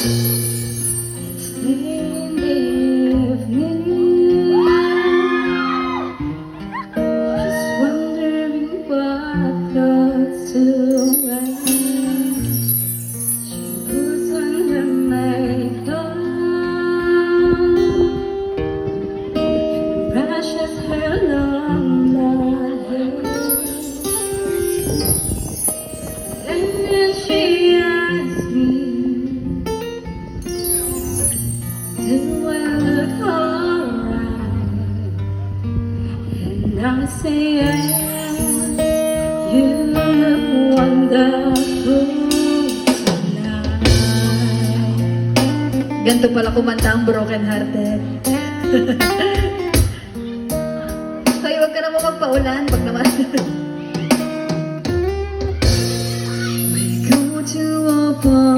In the evening, just wondering what thoughts to write. She puts on her makeup, brushes her long blonde hair, and then she asks me, do I look alright? And I say yes, you look wonderful tonight. Ganito pala kumanta ang broken hearted. Hoy, huwag ka naman magpaulan pag naman. We go to a bar